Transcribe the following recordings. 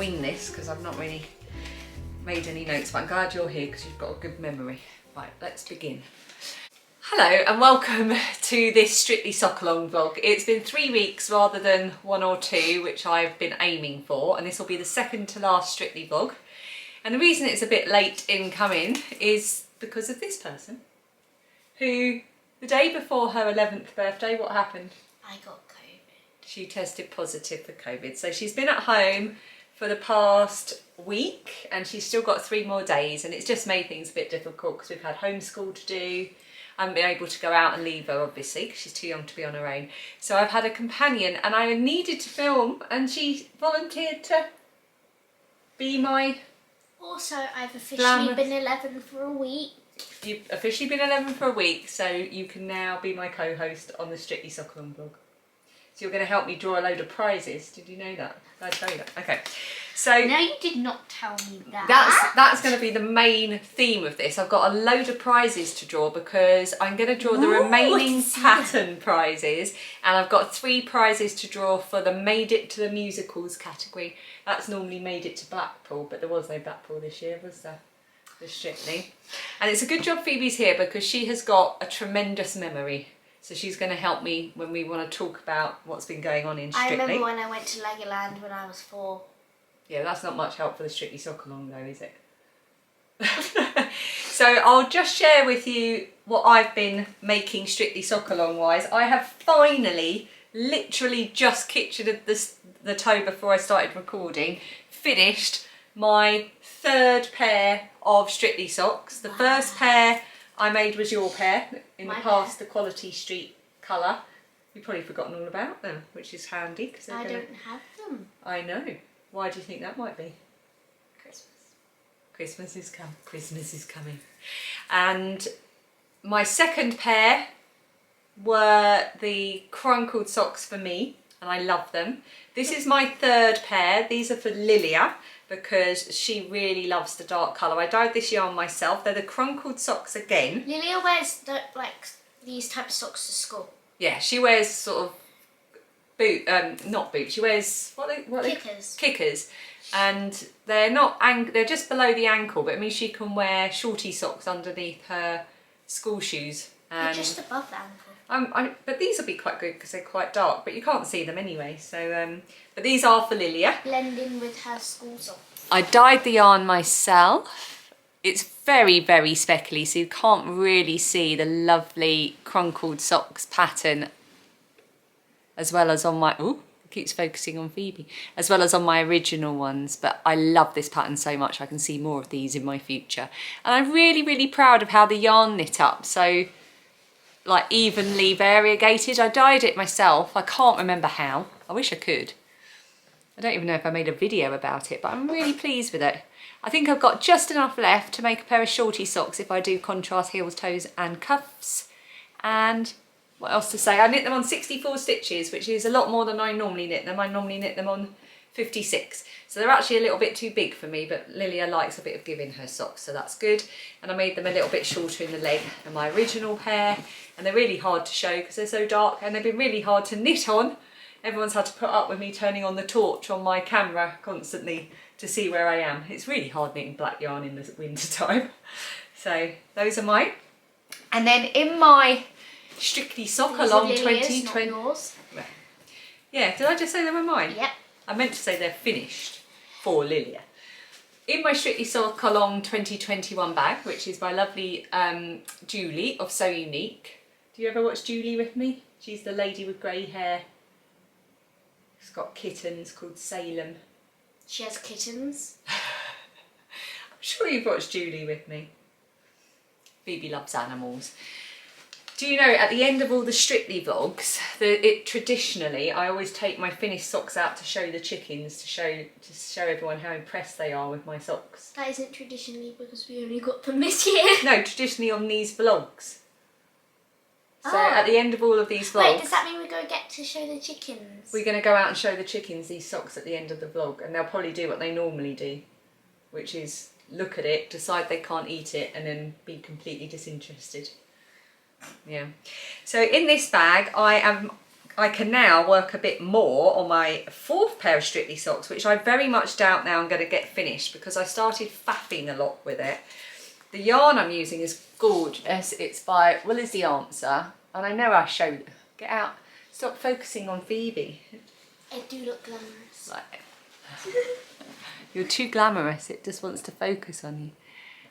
wing this because I've not really made any notes, but I'm glad you're here because you've got a good memory. Right, let's begin. Hello and welcome to this Strictly Sock Along vlog. It's been 3 weeks rather than 1 or 2, which I've been aiming for, and this will be the second to last Strictly vlog. And the reason it's a bit late in coming is because of this person, who the day before her 11th birthday, what happened? I got COVID. She tested positive for COVID. So she's been at home for the past week and she's still got 3 more days, and it's just made things a bit difficult because we've had homeschool to do. I haven't been able to go out and leave her, obviously, because she's too young to be on her own. So I've had a companion and I needed to film, and she volunteered to be my... Also, I've officially been 11 for a week. You've officially been 11 for a week, so you can now be my co-host on the Strictly Sock Along vlog. So you're going to help me draw a load of prizes. Did you know that? Did I tell you that? Okay. So no, you did not tell me that. That's going to be the main theme of this. I've got a load of prizes to draw because I'm going to draw the remaining pattern prizes, and I've got 3 prizes to draw for the Made It to the Musicals category. That's normally Made It to Blackpool, but there was no Blackpool this year, was there? Strictly. And it's a good job Phoebe's here because she has got a tremendous memory. So she's going to help me when we want to talk about what's been going on in Strictly. I remember when I went to Legoland when I was 4. Yeah, that's not much help for the Strictly Sock Along though, is it? So I'll just share with you what I've been making Strictly Sock Along wise. I have finally, literally just kitchened the toe before I started recording, finished my 3rd pair of Strictly socks. The first pair I made was your pair in the past, the Quality Street colour. You've probably forgotten all about them, which is handy. Cause I don't have them. I know. Why do you think that might be? Christmas. Christmas is coming. Christmas is coming. And my 2nd pair were the crunkled socks for me, and I love them. This is my 3rd pair. These are for Lilia because she really loves the dark colour. I dyed this yarn myself. They're the crunkled socks again. Lilia wears these type of socks to school. Yeah, she wears sort of not boots. She wears Kickers. Kickers, and they're not they're just below the ankle, but it means she can wear shorty socks underneath her school shoes. They're just above the ankle. But these will be quite good because they're quite dark, but you can't see them anyway. So, but these are for Lilia. Blend in with her school socks. I dyed the yarn myself. It's very, very speckly, so you can't really see the lovely crunkled socks pattern, as well as on my, ooh, it keeps focusing on Phoebe, as well as on my original ones. But I love this pattern so much, I can see more of these in my future. And I'm really, really proud of how the yarn knit up. So, like, evenly variegated. I dyed it myself. I can't remember how. I wish I could. I don't even know if I made a video about it, but I'm really pleased with it. I think I've got just enough left to make a pair of shorty socks if I do contrast heels, toes and cuffs. And what else to say? I knit them on 64 stitches, which is a lot more than I normally knit them. I normally knit them on 56. So they're actually a little bit too big for me, but Lilia likes a bit of give in her socks, so that's good. And I made them a little bit shorter in the leg than my original pair. And they're really hard to show because they're so dark, and they've been really hard to knit on. Everyone's had to put up with me turning on the torch on my camera constantly to see where I am. It's really hard knitting black yarn in the winter time. So those are mine. And then in my Strictly Sock Along 2020. Yeah, did I just say they were mine? Yep. I meant to say they're finished for Lilia. In my Strictly Sock Along 2021 bag, which is by lovely Julie of So Unique. Do you ever watch Julie with me? She's the lady with grey hair. She's got kittens called Salem. She has kittens. I'm sure you've watched Julie with me. Phoebe loves animals. Do you know, at the end of all the Strictly vlogs, traditionally, I always take my finished socks out to show the chickens, to show everyone how impressed they are with my socks. That isn't traditionally because we only got them this year. No, traditionally on these vlogs. So at the end of all of these vlogs... Wait, does that mean we're going to get to show the chickens? We're going to go out and show the chickens these socks at the end of the vlog, and they'll probably do what they normally do, which is look at it, decide they can't eat it, and then be completely disinterested. Yeah. So in this bag, I'm I can now work a bit more on my 4th pair of Strictly socks, which I very much doubt now I'm going to get finished because I started faffing a lot with it. The yarn I'm using is gorgeous. It's by Will Is The Answer, and I know I showed. Get out. Stop focusing on Phoebe. It do look glamorous. Like, you're too glamorous. It just wants to focus on you.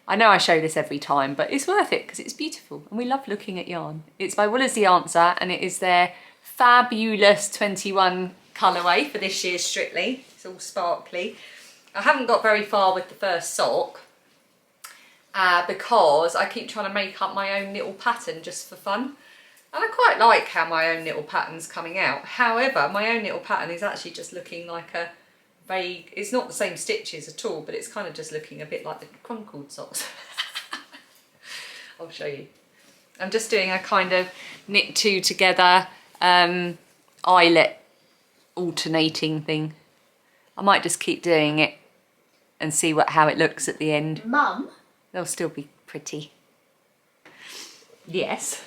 I know I show this every time, but it's worth it because it's beautiful and we love looking at yarn. It's by Will Is The Answer, and it is their fabulous 21 colourway for this year's Strictly. It's all sparkly. I haven't got very far with the first sock because I keep trying to make up my own little pattern just for fun. And I quite like how my own little pattern's coming out. However, my own little pattern is actually just looking like a vague, it's not the same stitches at all, but it's kind of just looking a bit like the crumpled socks. I'll show you. I'm just doing a kind of knit 2 together eyelet alternating thing. I might just keep doing it and see how it looks at the end. Mum? They'll still be pretty. Yes.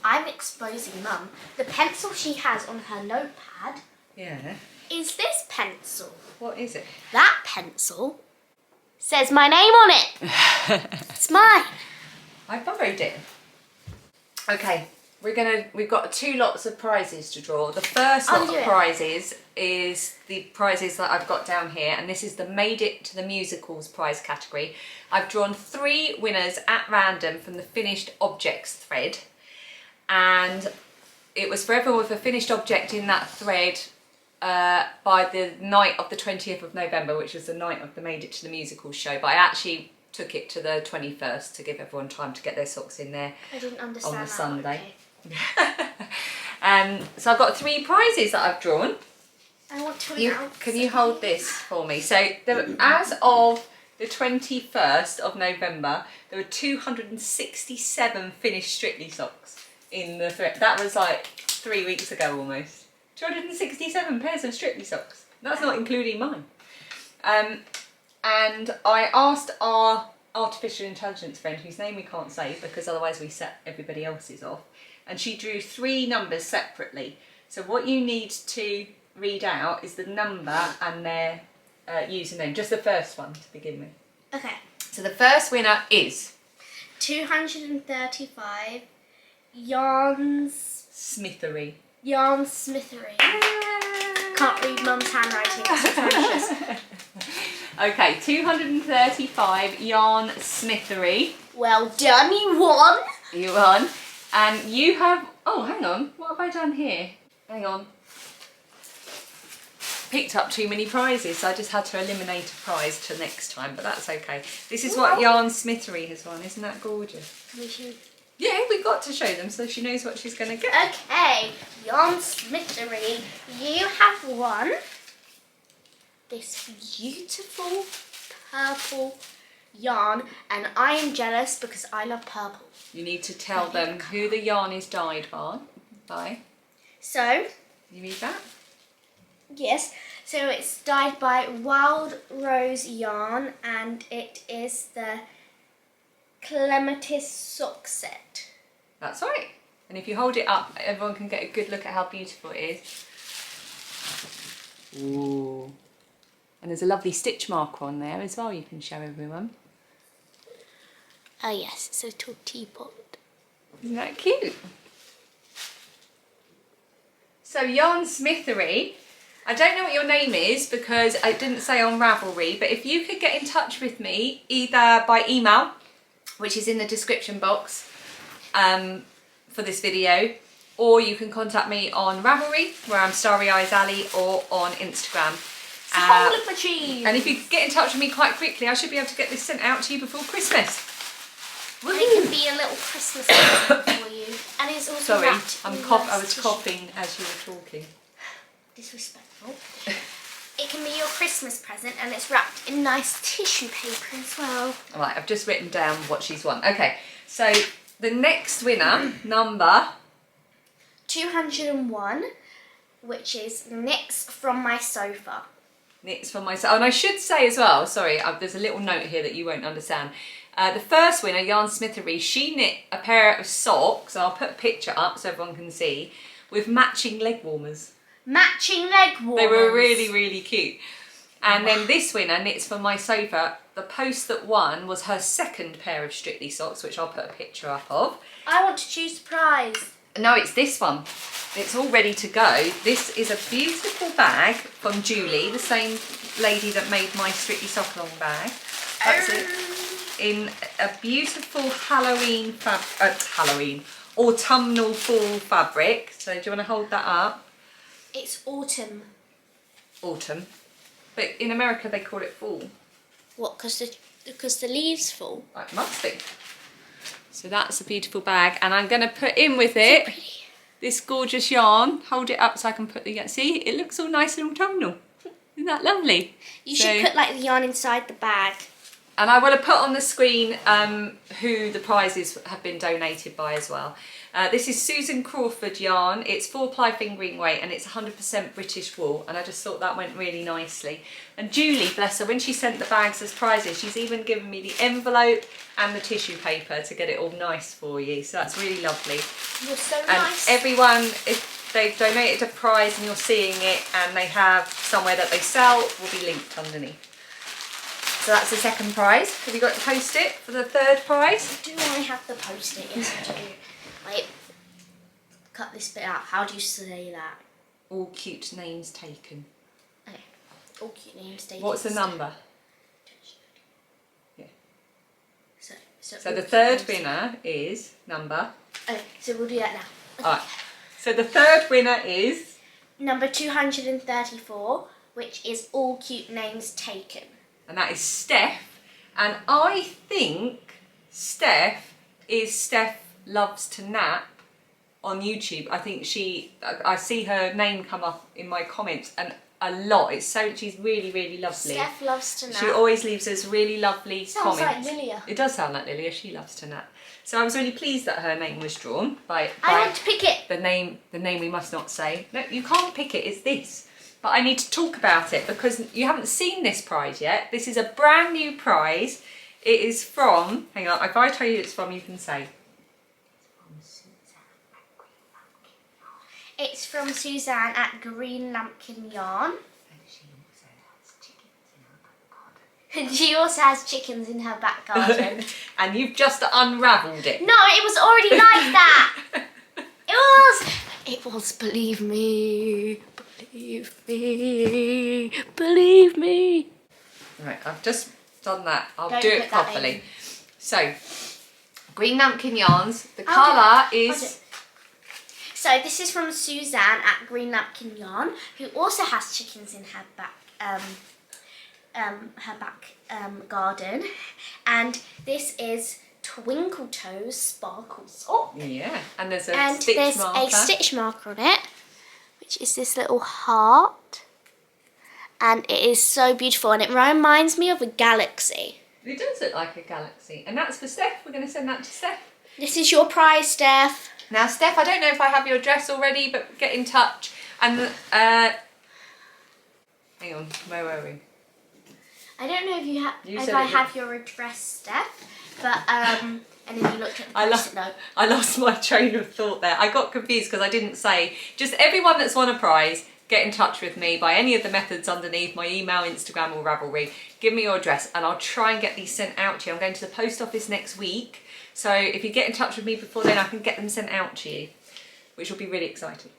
I'm exposing Mum. The pencil she has on her notepad is this pencil. What is it? That pencil says my name on it. It's mine. I borrowed it. Okay, we've got 2 lots of prizes to draw. The first lot of prizes is the prizes that I've got down here, and this is the Made It to the Musicals prize category. I've drawn 3 winners at random from the finished objects thread, and it was for everyone with a finished object in that thread by the night of the 20th of November, which was the night of the Made It to the Musicals show, but I actually took it to the 21st to give everyone time to get their socks in there. I didn't understand on the that Sunday. Okay. So I've got 3 prizes that I've drawn. I want to Can you hold this for me? So as of the 21st of November, there were 267 finished Strictly socks in the thread. That was like 3 weeks ago almost. 267 pairs of Strictly socks. That's not including mine. And I asked our artificial intelligence friend, whose name we can't say because otherwise we set everybody else's off, and she drew 3 numbers separately. So what you need to read out is the number and their username, just the first one to begin with. Okay. So the first winner is 235 Yarns Smithery. Yarn Smithery. Can't read Mum's handwriting, it's atrocious. Okay, 235 Yarn Smithery. Well done, you won. You won. And you have, oh hang on, what have I done here? Hang on. Picked up too many prizes, so I just had to eliminate a prize to next time, but that's okay. This is what Yarn Smithery has won, isn't that gorgeous? We should... Yeah, we've got to show them so she knows what she's going to get. Okay, Yarn Smithery, you have won this beautiful purple yarn, and I am jealous because I love purple. You need to tell them who the yarn is dyed by. So, you read that? Yes, so it's dyed by Wild Rose Yarn, and it is the Clematis sock set. That's right. And if you hold it up, everyone can get a good look at how beautiful it is. Ooh. And there's a lovely stitch marker on there as well you can show everyone. Oh yes, it's a little teapot. Isn't that cute? So Yarn Smithery, I don't know what your name is because I didn't say on Ravelry, but if you could get in touch with me either by email, which is in the description box for this video, or you can contact me on Ravelry, where I'm Starry Eyes Ali, or on Instagram. It's a whole of cheese. And if you get in touch with me quite quickly, I should be able to get this sent out to you before Christmas. And it can be a little Christmas present for you. And it's also Sorry, wrapped in I was tissue. coughing as you were talking. Disrespectful. It can be your Christmas present, and it's wrapped in nice tissue paper as well. All right, I've just written down what she's won. Okay, so the next winner, number 201, which is Knits from My Sofa. Knits from myself. And I should say as well, sorry, there's a little note here that you won't understand. The first winner, Yarn Smithery, she knit a pair of socks. I'll put a picture up so everyone can see. with matching leg warmers. Matching leg warmers. They were really, really cute. And then this winner knits for my sofa. The post that won was her second pair of Strictly socks, which I'll put a picture up of. I want to choose the prize. No, it's this one. It's all ready to go. This is a beautiful bag from Julie, the same lady that made my Strictly Sock Along bag. That's it. In a beautiful autumnal fall fabric. So do you want to hold that up? It's autumn. Autumn. But in America they call it fall. What, because the leaves fall? It must be. So that's a beautiful bag, and I'm going to put in with it this gorgeous yarn. Hold it up so I can put the yarn. See, it looks all nice and autumnal. Isn't that lovely? You should put like the yarn inside the bag. And I want to put on the screen who the prizes have been donated by as well. This is Susan Crawford yarn. It's 4-ply fingering weight and it's 100% British wool. And I just thought that went really nicely. And Julie, bless her, when she sent the bags as prizes, she's even given me the envelope and the tissue paper to get it all nice for you. So that's really lovely. You're so and nice. Everyone, if they've donated a prize and you're seeing it and they have somewhere that they sell, will be linked underneath. So that's the second prize. Have you got to post it for the third prize? Do I have to post it? Yes, I do. Wait, cut this bit out. How do you say that? All cute names taken. Okay. All cute names taken. What's the number? Yeah. So the third winner is number. Okay, so we'll do that now. Okay. Alright. So the third winner is number 234, which is all cute names taken. And that is Steph. And I think Steph is Steph Loves to Nap on YouTube. I think I see her name come up in my comments and a lot. She's really, really lovely. Steph loves to nap. She always leaves us really lovely Sounds comments. like Lilia. It does sound like Lilia. She loves to nap. So I was really pleased that her name was drawn by I want to pick it. the name we must not say. No, you can't pick it. It's this. But I need to talk about it because you haven't seen this prize yet. This is a brand new prize. It is from, hang on, if I tell you it's from, you can say. It's from Suzanne at Green Lampkin Yarn. And she also has chickens in her back garden. And you've just unravelled it. No, it was already like that. It was, believe me. Believe me. Right, I've just done that. I'll Don't do put it that properly. in. So, Green Lampkin Yarns. The colour is... So this is from Suzanne at Green Lampkin Yarn, who also has chickens in her back garden, and this is Twinkle Toes Sparkles Sock. Yeah, and there's a and stitch there's marker. a stitch marker on it, which is this little heart, and it is so beautiful, and it reminds me of a galaxy. It does look like a galaxy, and that's for Steph. We're going to send that to Steph. This is your prize, Steph. Now, Steph, I don't know if I have your address already, but get in touch. And hang on, where were we? I don't know if you have have your address, Steph, but and then you looked at the post-it note. I lost my train of thought there. I got confused because I didn't say. Just everyone that's won a prize, get in touch with me by any of the methods underneath, my email, Instagram or Ravelry. Give me your address and I'll try and get these sent out to you. I'm going to the post office next week. So if you get in touch with me before then, I can get them sent out to you, which will be really exciting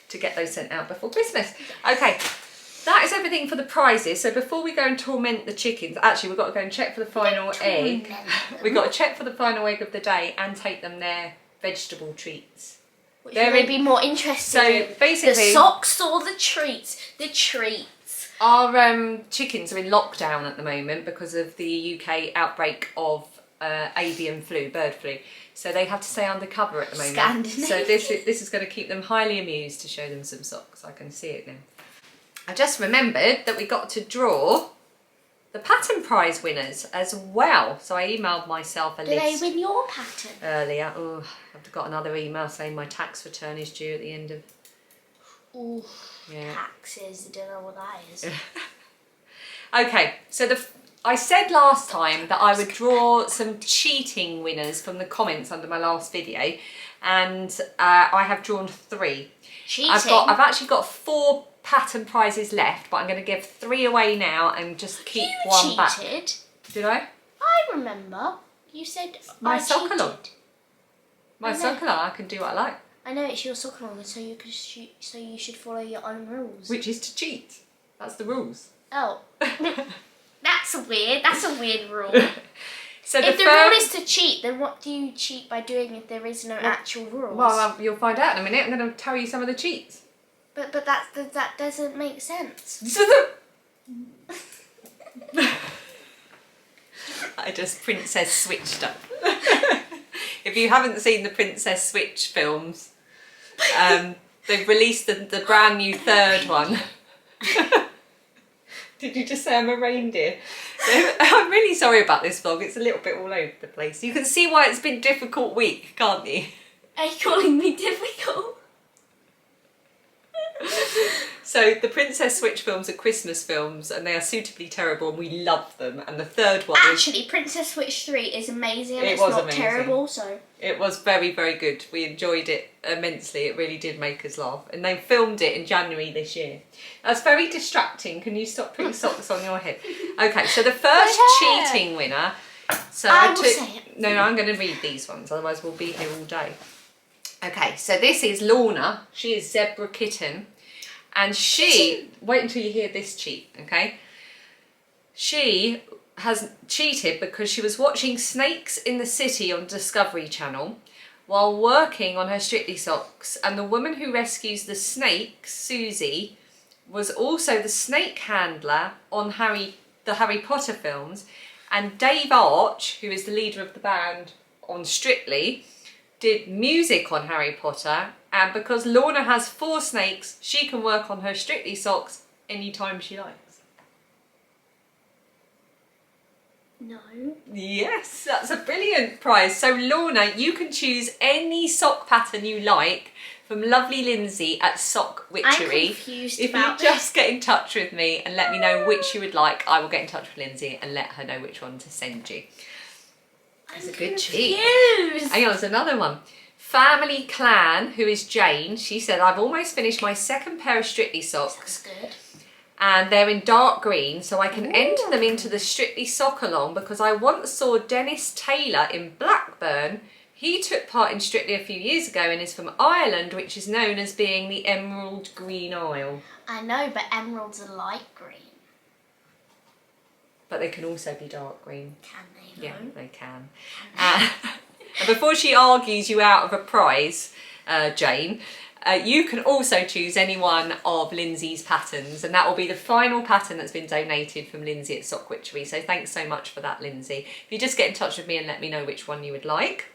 to get those sent out before Christmas. Okay, that is everything for the prizes. So before we go and torment the chickens, actually we've got to go and check for the final egg. We've got to check for the final egg of the day and take them their vegetable treats. Which would be more interesting. So basically, the socks or the treats? The treats. Our chickens are in lockdown at the moment because of the UK outbreak of avian flu, bird flu. So they have to stay undercover at the moment. So this is going to keep them highly amused to show them some socks. I can see it now. I just remembered that we got to draw the pattern prize winners as well. So I emailed myself a list. Did they win your pattern? Earlier. Oh, I've got another email saying my tax return is due at the end of... Ooh, yeah. Taxes, I don't know what that is. Okay, so I said last time that I would draw some cheating winners from the comments under my last video, and I have drawn 3. Cheating. I've actually got 4 pattern prizes left, but I'm going to give 3 away now and just keep one back. You cheated. Did I? I remember. You said My I sock cheated. along. My sock along, I can do what I like. I know it's your sock along, so you could so you should follow your own rules. Which is to cheat. That's the rules. Oh, that's weird. That's a weird rule. So If the rule is to cheat, then what do you cheat by doing if there is no actual rules? Well, you'll find out in a minute. I'm going to tell you some of the cheats. But that doesn't make sense. I just princess switched up. If you haven't seen the Princess Switch films, they've released the brand new 3rd one. Did you just say I'm a reindeer? I'm really sorry about this vlog. It's a little bit all over the place. You can see why it's been a difficult week, can't you? Are you calling me difficult? So the Princess Switch films are Christmas films and they are suitably terrible and we love them. And the 3rd one Actually, Princess Switch 3 is amazing and it's not terrible, so... It was very, very good. We enjoyed it immensely. It really did make us laugh. And they filmed it in January this year. That's very distracting. Can you stop putting socks on your head? Okay, so the first cheating winner... So I will say it. No, I'm going to read these ones, otherwise we'll be here all day. Okay, so this is Lorna. She is Zebra Kitten. And she... Wait until you hear this cheat, okay? She has cheated because she was watching Snakes in the City on Discovery Channel while working on her Strictly socks, and the woman who rescues the snakes, Susie, was also the snake handler on the Harry Potter films, and Dave Arch, who is the leader of the band on Strictly, did music on Harry Potter, and because Lorna has 4 snakes, she can work on her Strictly socks anytime she likes. No. Yes, that's a brilliant prize. So Lorna, you can choose any sock pattern you like from lovely Lindsay at Sock Witchery. I'm confused if about you just get in touch with me and let me know which you would like, I will get in touch with Lindsay and let her know which one to send you. That's a good cheat. Hang on, there's another one. Family Clan, who is Jane, she said, I've almost finished my 2nd pair of Strictly socks. That's good. And they're in dark green, so I can enter them into the Strictly sock along because I once saw Dennis Taylor in Blackburn. He took part in Strictly a few years ago and is from Ireland, which is known as being the Emerald Green Isle. I know, but emeralds are light green. But they can also be dark green. Can they? Yeah, they can. And before she argues you out of a prize, Jane, you can also choose any one of Lindsay's patterns, and that will be the final pattern that's been donated from Lindsay at Sock Witchery. So thanks so much for that, Lindsay. If you just get in touch with me and let me know which one you would like.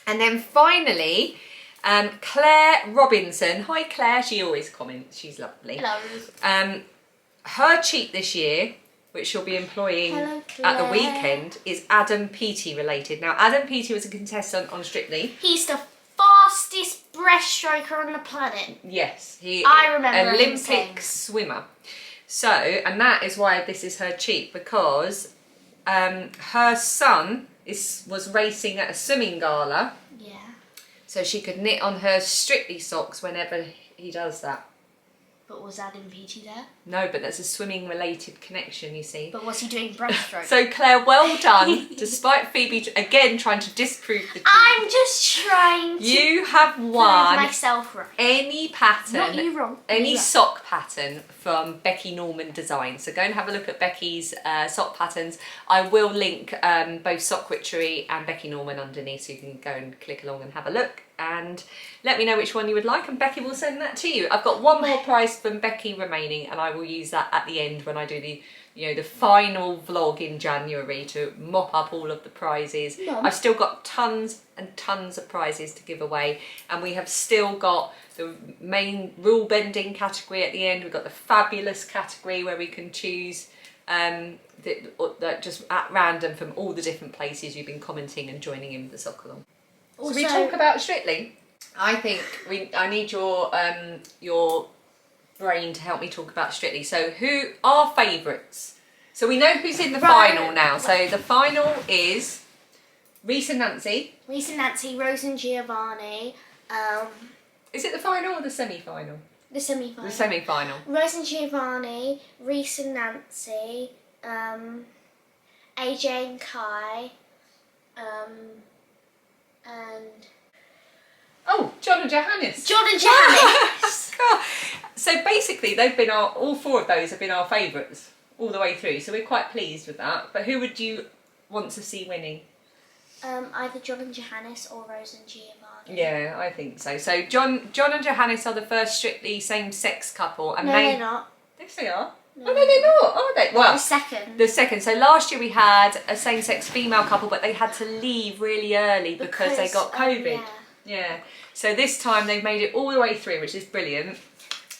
And then finally, Claire Robinson. Hi Claire, she always comments, she's lovely. Hello. Her cheat this year, which she'll be employing at the weekend, is Adam Peaty related. Now Adam Peaty was a contestant on Strictly. He's the fastest breaststroker on the planet. Yes, I remember Olympic swimmer. So, and that is why this is her cheat, because her son was racing at a swimming gala. Yeah. So she could knit on her Strictly socks whenever he does that. But was Adam Peaty there? No, but that's a swimming related connection, you see. But was he doing breaststroke? So Claire, well done. Despite Phoebe again trying to disprove the cheat. I'm just trying to You have won prove myself right. any pattern, Not you wrong. any You right. sock pattern from Becky Norman Design. So go and have a look at Becky's sock patterns. I will link both Sock Witchery and Becky Norman underneath, so you can go and click along and have a look. And let me know which one you would like, and Becky will send that to you. I've got one more prize from Becky remaining, and I will use that at the end when I do the final vlog in January to mop up all of the prizes. Mum. I've still got tons and tons of prizes to give away, and we have still got the main rule bending category at the end. We've got the fabulous category where we can choose just at random from all the different places you've been commenting and joining in with the sock along. Also, So we talk about Strictly. I think I need your brain to help me talk about Strictly. So who are favourites? So we know who's in the final now. So the final is Reese and Nancy. Reese and Nancy, Rose and Giovanni. Is it the final or the semi-final? The semi-final. The semi-final. Rose and Giovanni, Reese and Nancy, AJ and Kai, and... Oh, John and Johannes. John and Johannes! So basically, they've been all four of those have been our favourites all the way through. So we're quite pleased with that. But who would you want to see winning? Either John and Johannes or Rose and Giovanni. Yeah, I think so. So John and Johannes are the first strictly same-sex couple, and No, they're not. Yes, they are. No. Oh no, they're not, are they? Well, The second. the second. So last year we had a same-sex female couple, but they had to leave really early because they got COVID. Yeah. So this time they've made it all the way through, which is brilliant,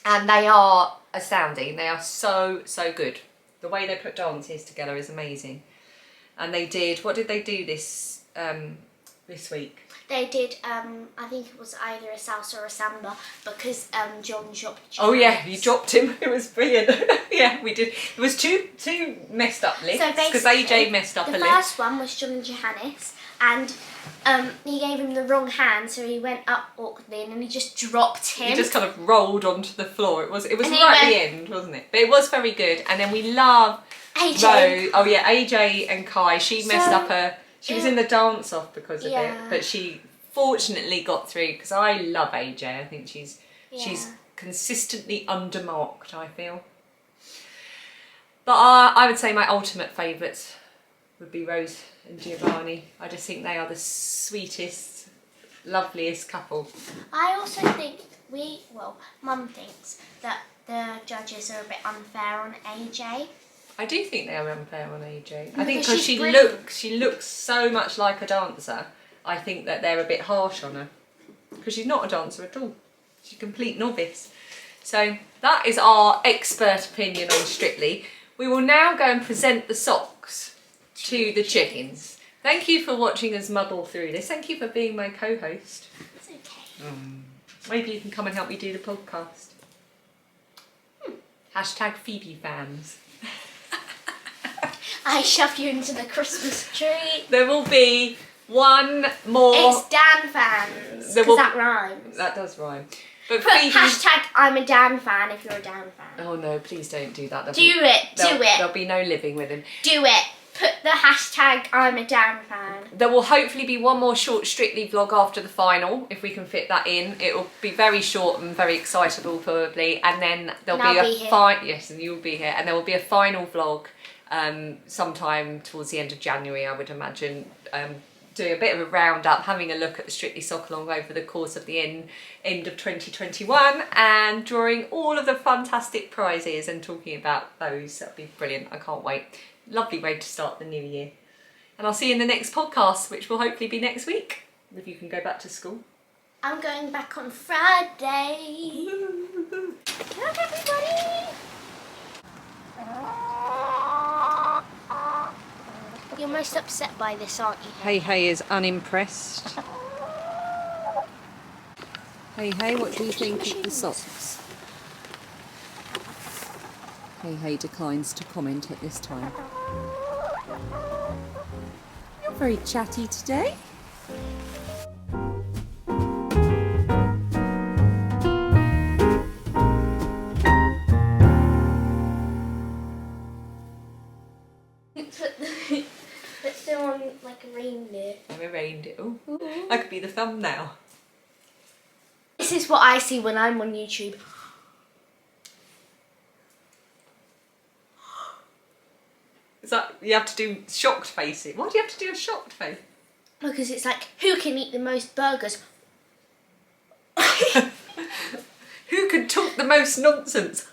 and they are astounding. They are so good. The way they put dances together is amazing. And they did. What did they do this week? They did, I think it was either a salsa or a samba because John dropped. Oh yeah, you dropped him. It was brilliant. Yeah, we did. It was two messed up lifts because AJ messed up a lift. The first one was John and Johannes, and he gave him the wrong hand, so he went up awkwardly, and then he just dropped him. He just kind of rolled onto the floor. It was right at the end, wasn't it? But it was very good. And then we love AJ. Rose. Oh yeah, AJ and Kai. She messed up her. She was in the dance off because of it, but she fortunately got through because I love AJ. I think she's consistently undermarked, I feel. But I would say my ultimate favourites would be Rose and Giovanni. I just think they are the sweetest, loveliest couple. I also think Mum thinks that the judges are a bit unfair on AJ. I do think they are unfair on AJ. I Because think because she looks so much like a dancer, I think that they're a bit harsh on her. Because she's not a dancer at all. She's a complete novice. So that is our expert opinion on Strictly. We will now go and present the socks to the chickens. Thank you for watching us muddle through this. Thank you for being my co-host. It's okay. Maybe you can come and help me do the podcast. Hashtag Phoebe fans. I shoved you into the Christmas tree. There will be one more. It's Dan fans. Because that rhymes. That does rhyme. But Put Phoebe... hashtag I'm a Dan fan if you're a Dan fan. Oh no, please don't do that. Do it. There'll be no living with him. Do it. Put the hashtag I'm a Dan fan. There will hopefully be one more short Strictly vlog after the final, if we can fit that in. It will be very short and very excitable probably, and then there'll be a final. Yes, and you'll be here, and there will be a final vlog sometime towards the end of January, I would imagine. Doing a bit of a roundup, having a look at the Strictly Sock Along over the course of the end of 2021, and drawing all of the fantastic prizes and talking about those. That'll be brilliant. I can't wait. Lovely way to start the new year. And I'll see you in the next podcast, which will hopefully be next week, if you can go back to school. I'm going back on Friday. Look, everybody. You're most upset by this, aren't you? Hey is unimpressed. Hey, what do you think of the socks? Hey declines to comment at this time. You're very chatty today. Let's do on like a reindeer. I'm a reindeer. Ooh. I could be the thumbnail. This is what I see when I'm on YouTube. Is that you have to do shocked facing? Why do you have to do a shocked face? Because it's like, who can eat the most burgers? Who can talk the most nonsense?